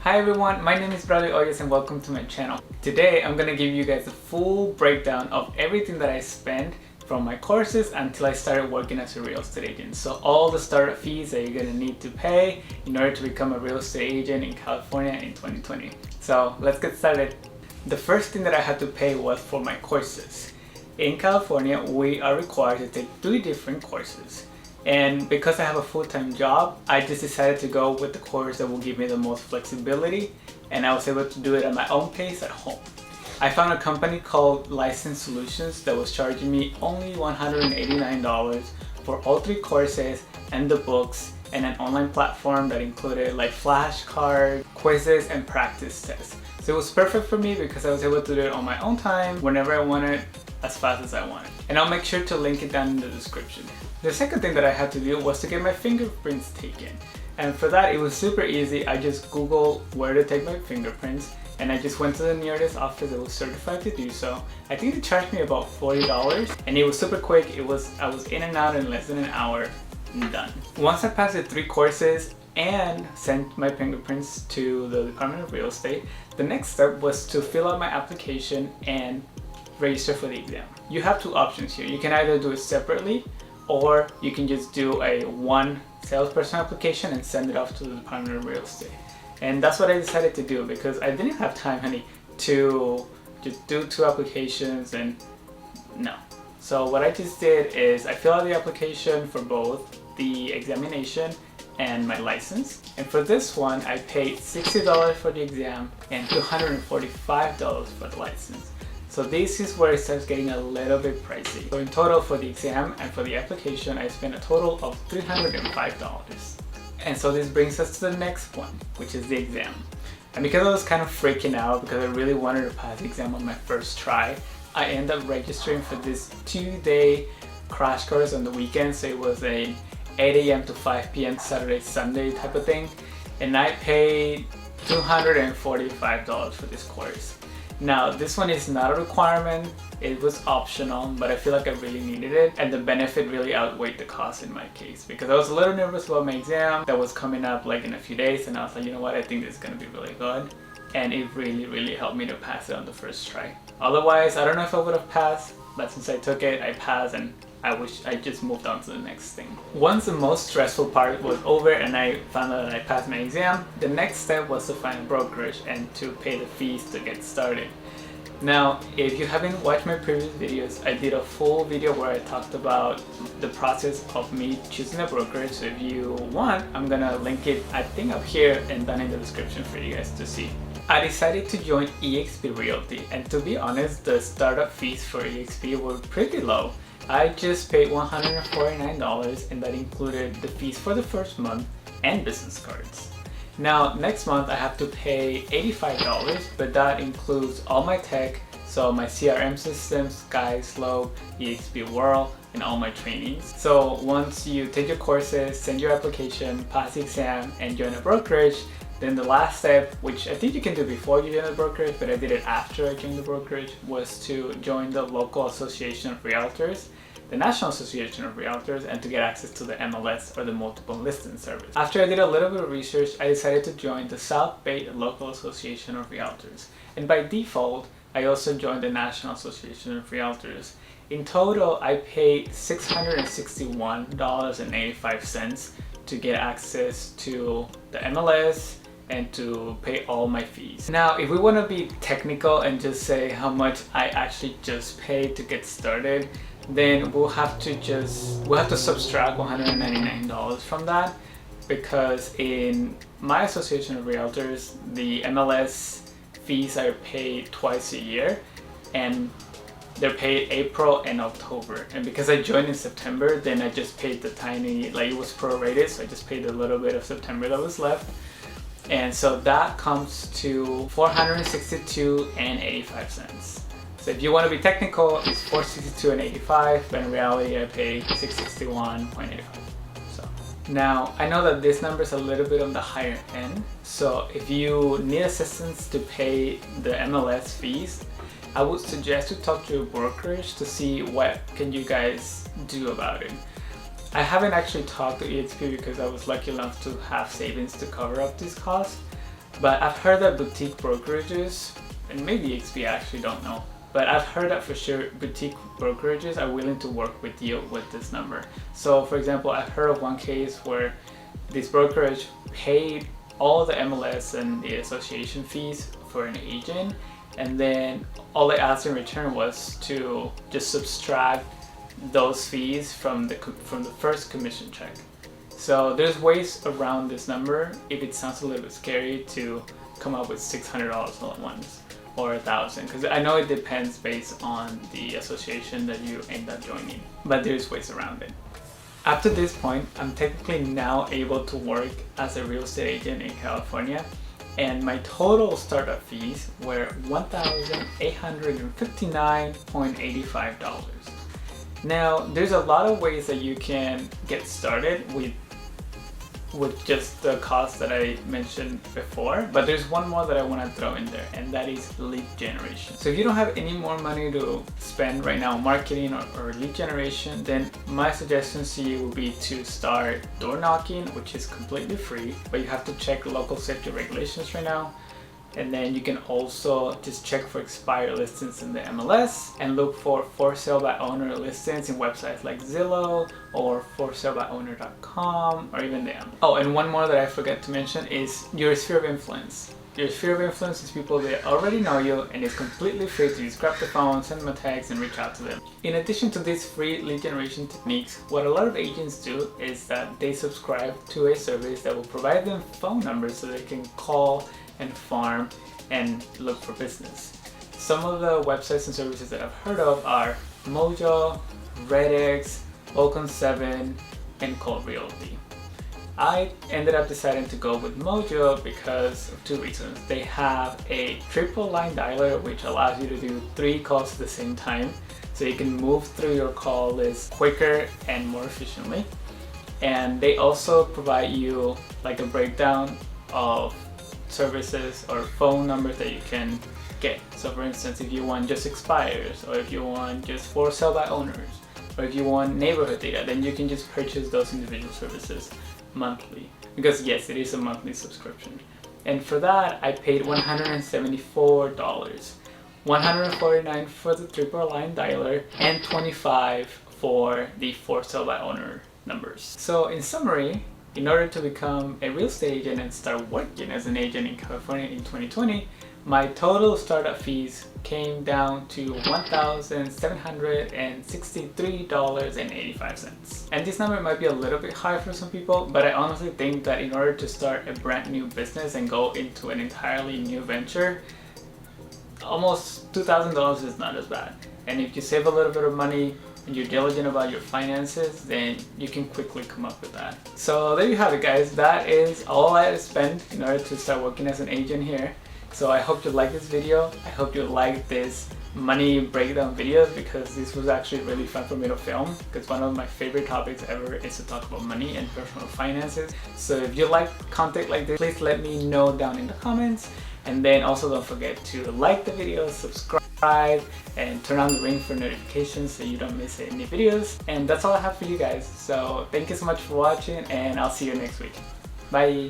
Hi everyone, my name is Bradley Oyes and welcome to my channel. Today I'm gonna give you guys a full breakdown of everything that I spent from my courses until I started working as a real estate agent. So all the startup fees that you're gonna need to pay in order to become a real estate agent in California in 2020. So let's get started. The first thing that I had to pay was for my courses. In California, we are required to take 3 different courses. And because I have a full-time job, I just decided to go with the course that will give me the most flexibility, and I was able to do it at my own pace at home. I found a company called License Solutions that was charging me only $189 for all 3 courses and the books, and an online platform that included like flashcards, quizzes, and practice tests. So it was perfect for me because I was able to do it on my own time, whenever I wanted, as fast as I wanted. And I'll make sure to link it down in the description. The second thing that I had to do was to get my fingerprints taken. And for that, it was super easy. I just Googled where to take my fingerprints, and I just went to the nearest office that was certified to do so. I think they charged me about $40, and it was super quick. I was in and out in less than an hour, and done. Once I passed the 3 courses and sent my fingerprints to the Department of Real Estate, the next step was to fill out my application and register for the exam. You have 2 options here. You can either do it separately, or you can just do a one salesperson application and send it off to the Department of Real Estate. And that's what I decided to do because I didn't have time, honey, to just do 2 applications, and no. So what I just did is I filled out the application for both the examination and my license. And for this one, I paid $60 for the exam and $245 for the license. So this is where it starts getting a little bit pricey. So in total for the exam and for the application, I spent a total of $305. And so this brings us to the next one, which is the exam. And because I was kind of freaking out because I really wanted to pass the exam on my first try, I ended up registering for this 2-day crash course on the weekend. So it was a 8 a.m. to 5 p.m. Saturday, Sunday type of thing. And I paid $245 for this course. Now, this one is not a requirement, it was optional, but I feel like I really needed it, and the benefit really outweighed the cost in my case, because I was a little nervous about my exam that was coming up like in a few days, and I was like, you know what, I think this is going to be really good, and it really helped me to pass it on the first try. Otherwise, I don't know if I would have passed, but since I took it, I passed, and I wish I just moved on to the next thing. Once the most stressful part was over and I found out that I passed my exam, the next step was to find a brokerage and to pay the fees to get started. Now, if you haven't watched my previous videos, I did a full video where I talked about the process of me choosing a brokerage. So if you want, I'm gonna link it, I think, up here and down in the description for you guys to see. I decided to join eXp Realty, and to be honest, the startup fees for eXp were pretty low. I just paid $149, and that included the fees for the first month and business cards. Now, next month I have to pay $85, but that includes all my tech, so my CRM systems, SkySlope, eXp World, and all my trainings. So once you take your courses, send your application, pass the exam, and join a brokerage, then the last step, which I think you can do before you join the brokerage, but I did it after I joined the brokerage, was to join the local association of realtors, the National Association of Realtors, and to get access to the MLS, or the multiple listing service. After I did a little bit of research, I decided to join the South Bay Local Association of Realtors. And by default, I also joined the National Association of Realtors. In total, I paid $661.85 to get access to the MLS and to pay all my fees. Now, if we want to be technical and just say how much I actually just paid to get started, then we'll have to subtract $199 from that, because in my association of realtors, the MLS fees are paid twice a year, and they're paid April and October. And because I joined in September, then I just paid the tiny, like, it was prorated, so I just paid a little bit of September that was left. And so that comes to $462.85. So if you want to be technical, it's $462.85, but in reality I paid $661.85. So now I know that this number is a little bit on the higher end. So if you need assistance to pay the MLS fees, I would suggest to talk to a brokerage to see what can you guys do about it. I haven't actually talked to eXp because I was lucky enough to have savings to cover up these costs. But I've heard that boutique brokerages, and maybe XP, I actually don't know, but I've heard that for sure boutique brokerages are willing to work with you with this number. So for example, I've heard of one case where this brokerage paid all the MLS and the association fees for an agent, and then all they asked in return was to just subtract those fees from the first commission check. So there's ways around this number if it sounds a little bit scary to come up with $600 all at once or $1,000, because I know it depends based on the association that you end up joining, but there's ways around it. Up to this point, I'm technically now able to work as a real estate agent in California, and my total startup fees were $1,859.85. Now, there's a lot of ways that you can get started with just the cost that I mentioned before, but there's one more that I want to throw in there, and that is lead generation. So if you don't have any more money to spend right now on marketing or lead generation, then my suggestions to you would be to start door knocking, which is completely free, but you have to check local safety regulations right now. And then you can also just check for expired listings in the MLS and look for sale by owner listings in websites like Zillow or forsalebyowner.com or even them. Oh, and one more that I forgot to mention is your sphere of influence. Your sphere of influence is people that already know you, and it's completely free to just grab the phone, send them a text, and reach out to them. In addition to these free lead generation techniques, what a lot of agents do is that they subscribe to a service that will provide them phone numbers so they can call and farm and look for business. Some of the websites and services that I've heard of are Mojo, RedX, Vulcan 7, and Cold Realty. I ended up deciding to go with Mojo because of two reasons. They have a triple line dialer, which allows you to do 3 calls at the same time, so you can move through your call list quicker and more efficiently. And they also provide you like a breakdown of services or phone numbers that you can get. So for instance, if you want just expires, or if you want just for sale by owners, or if you want neighborhood data, then you can just purchase those individual services monthly, because yes, it is a monthly subscription. And for that I paid $174, $149 for the triple line dialer, and $25 for the for sale by owner numbers. So in summary, in order to become a real estate agent and start working as an agent in California in 2020, my total startup fees came down to $1,763.85. And this number might be a little bit high for some people, but I honestly think that in order to start a brand new business and go into an entirely new venture, almost $2,000 is not as bad. And if you save a little bit of money and you're diligent about your finances, then you can quickly come up with that. So there you have it, guys. That is all I had to spend in order to start working as an agent here. So I hope you like this video. I hope you like this money breakdown videos, because this was actually really fun for me to film, because one of my favorite topics ever is to talk about money and personal finances. So if you like content like this, please let me know down in the comments. And then also don't forget to like the video, subscribe, and turn on the ring for notifications so you don't miss any videos. And that's all I have for you guys. So thank you so much for watching, and I'll see you next week. Bye!